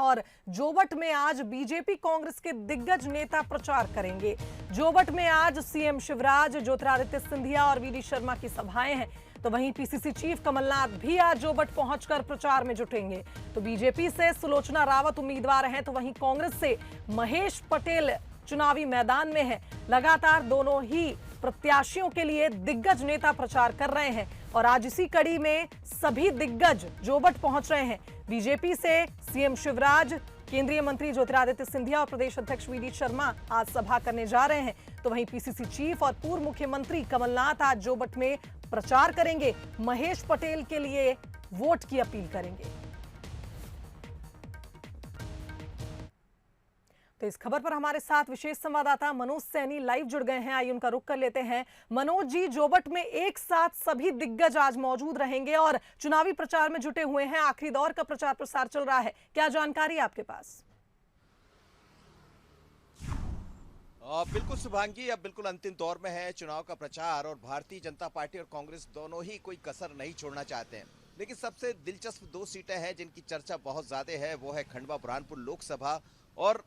और जोबट में आज बीजेपी कांग्रेस के दिग्गज नेता प्रचार करेंगे। जोबट में आज सीएम शिवराज, ज्योतिरादित्य सिंधिया और वीडी शर्मा की सभाएं हैं। तो वहीं पीसीसी चीफ कमलनाथ भी आज जोबट पहुंचकर प्रचार में जुटेंगे। तो बीजेपी से सुलोचना रावत उम्मीदवार हैं, तो वहीं कांग्रेस से महेश पटेल चुनावी मैदान में है। लगातार दोनों ही प्रत्याशियों के लिए दिग्गज नेता प्रचार कर रहे हैं और आज इसी कड़ी में सभी दिग्गज जोबट पहुंच रहे हैं। बीजेपी से सीएम शिवराज, केंद्रीय मंत्री ज्योतिरादित्य सिंधिया और प्रदेश अध्यक्ष वीडी शर्मा आज सभा करने जा रहे हैं। तो वहीं पीसीसी चीफ और पूर्व मुख्यमंत्री कमलनाथ आज जोबट में प्रचार करेंगे। महेश पटेल के लिए वोट की अपील करेंगे। तो इस खबर पर हमारे साथ विशेष संवाददाता मनोज सैनी लाइव जुड़ गए हैं। आइए उनका रुख कर लेते हैं। मनोज जी, जोबट में एक साथ सभी दिग्गज आज मौजूद रहेंगे और चुनावी प्रचार में जुटे हुए हैं। आखिरी दौर का प्रचार प्रसार चल रहा है, क्या जानकारी आपके पास? बिल्कुल शुभांगी, अब बिल्कुल अंतिम दौर में है चुनाव का प्रचार और भारतीय जनता पार्टी और कांग्रेस दोनों ही कोई कसर नहीं छोड़ना चाहते हैं। लेकिन सबसे दिलचस्प दो सीटें हैं जिनकी चर्चा बहुत ज्यादा है, वो है खंडवा बुरहानपुर लोकसभा और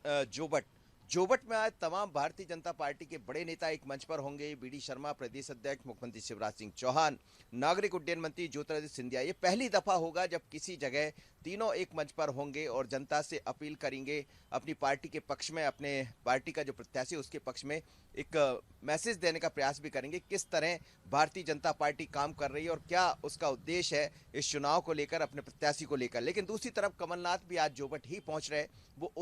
जोबट में आज तमाम भारतीय जनता पार्टी के बड़े नेता एक मंच पर होंगे। वीडी शर्मा प्रदेश अध्यक्ष, मुख्यमंत्री शिवराज सिंह चौहान, नागरिक उड्डयन मंत्री ज्योतिरादित्य सिंधिया। ये पहली दफा होगा जब किसी जगह तीनों एक मंच पर होंगे और जनता से अपील करेंगे, अपनी पार्टी के पक्ष में, अपने पार्टी का जो प्रत्याशी उसके पक्ष में एक मैसेज देने का प्रयास भी करेंगे। किस तरह भारतीय जनता पार्टी काम कर रही है और क्या उसका उद्देश्य है इस चुनाव को लेकर, अपने प्रत्याशी को लेकर। लेकिन दूसरी तरफ कमलनाथ भी आज जोबट ही पहुंच रहे। वो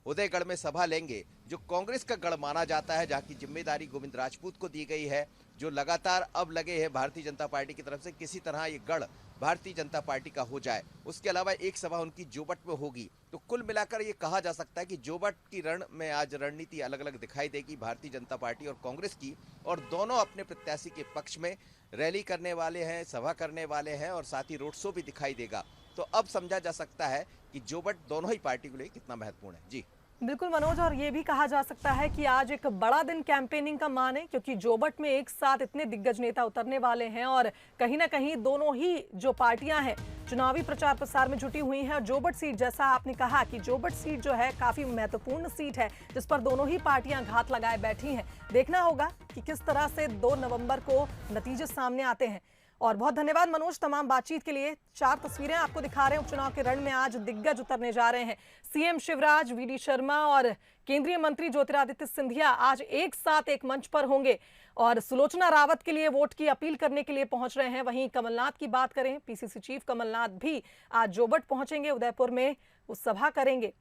उदयगढ़ में सभा लेंगे, जो कांग्रेस का गढ़ माना जाता है, जहां की जिम्मेदारी गोविंद राजपूत को दी गई है, जो लगातार अब लगे हैं भारतीय जनता पार्टी की तरफ से किसी तरह ये गढ़ भारतीय जनता पार्टी का हो जाए। उसके अलावा एक सभा उनकी जोबट में होगी। तो कुल मिलाकर ये कहा जा सकता है कि जोबट की रण में आज रणनीति अलग अलग दिखाई देगी भारतीय जनता पार्टी और कांग्रेस की, और दोनों अपने प्रत्याशी के पक्ष में रैली करने वाले हैं, सभा करने वाले हैं और साथ ही रोड शो भी दिखाई देगा। तो अब समझा जा सकता है कि जोबट दोनों ही पार्टी के लिए कितना महत्वपूर्ण है। जी बिल्कुल मनोज, और ये भी कहा जा सकता है कि आज एक बड़ा दिन कैंपेनिंग का माने, क्योंकि जोबट में एक साथ इतने दिग्गज नेता उतरने वाले हैं और कहीं ना कहीं दोनों ही जो पार्टियां हैं चुनावी प्रचार प्रसार में जुटी हुई हैं। और जोबट सीट, जैसा आपने कहा कि जोबट सीट जो है काफी महत्वपूर्ण सीट है, जिस पर दोनों ही पार्टियां घात लगाए बैठी हैं। देखना होगा कि किस तरह से 2 नवंबर को नतीजे सामने आते हैं। और बहुत धन्यवाद मनोज तमाम बातचीत के लिए। 4 तस्वीरें आपको दिखा रहे हैं। उपचुनाव के रण में आज दिग्गज उतरने जा रहे हैं। सीएम शिवराज, वीडी शर्मा और केंद्रीय मंत्री ज्योतिरादित्य सिंधिया आज एक साथ एक मंच पर होंगे और सुलोचना रावत के लिए वोट की अपील करने के लिए पहुंच रहे हैं। वहीं कमलनाथ की बात करें, पीसीसी चीफ कमलनाथ भी आज जोबट पहुंचेंगे, उदयपुर में वो सभा करेंगे।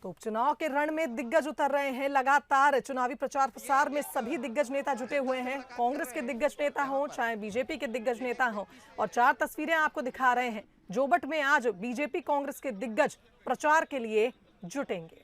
तो उपचुनाव के रण में दिग्गज उतर रहे हैं। लगातार चुनावी प्रचार प्रसार में सभी दिग्गज नेता जुटे हुए हैं, कांग्रेस के दिग्गज नेता हों चाहे बीजेपी के दिग्गज नेता हों। और 4 तस्वीरें आपको दिखा रहे हैं। जोबट में आज बीजेपी कांग्रेस के दिग्गज प्रचार के लिए जुटेंगे।